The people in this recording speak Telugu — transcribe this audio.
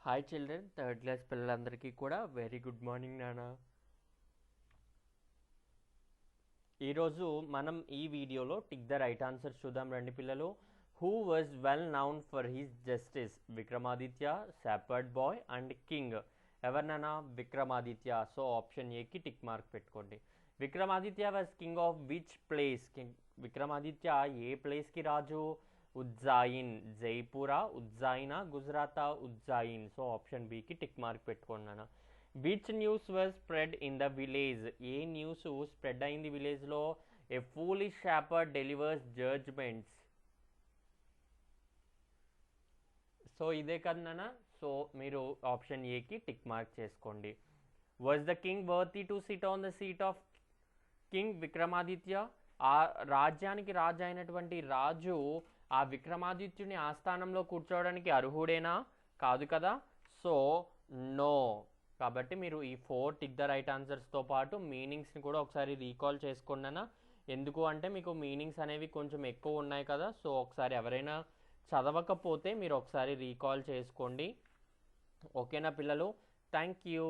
హాయ్ చిల్డ్రన్, థర్డ్ క్లాస్ పిల్లలందరికీ కూడా వెరీ గుడ్ మార్నింగ్ నాన్న. ఈరోజు మనం ఈ వీడియోలో టిక్ ద రైట్ ఆన్సర్స్ చూద్దాం రండి పిల్లలు. Who was well known for his justice? Vikramaditya, shepherd boy and king. ఎవరినైనా? విక్రమాదిత్య. సో ఆప్షన్ ఏకి టిక్ మార్క్ పెట్టుకోండి. Vikramaditya was king of which place? Vikramaditya ఏ ప్లేస్కి రాజు? ఉజ్జాయిన్. జైపూరా, ఉజ్జాయినా, గుజరాతా? ఉజ్జాయిన్. సో ఆప్షన్ బికి టిక్ మార్క్ పెట్టుకోండి నాన్న. Which news was spread in the village? ఏ న్యూస్ స్ప్రెడ్ అయింది విలేజ్లో? A foolish shepherd delivers judgments. So ఇదే కదా నాన్న. సో మీరు ఆప్షన్ ఏకి టిక్ మార్క్ చేసుకోండి. Was the king worthy to SIT on the seat of king Vikramaditya? ఆ రాజ్యానికి రాజు అయినటువంటి రాజు ఆ విక్రమాదిత్యుని ఆస్థానంలో కూర్చోవడానికి అర్హుడేనా? కాదు కదా. So no. కాబట్టి మీరు ఈ 4 టిక్ ద రైట్ ఆన్సర్స్తో పాటు మీనింగ్స్ని కూడా ఒకసారి రీకాల్ చేసుకోండినా. ఎందుకు అంటే మీకు మీనింగ్స్ అనేవి కొంచెం ఎక్కువ ఉన్నాయి కదా. సో ఒకసారి ఎవరైనా చదవకపోతే మీరు ఒకసారి రీకాల్ చేసుకోండి. ఓకేనా పిల్లలు? Thank you.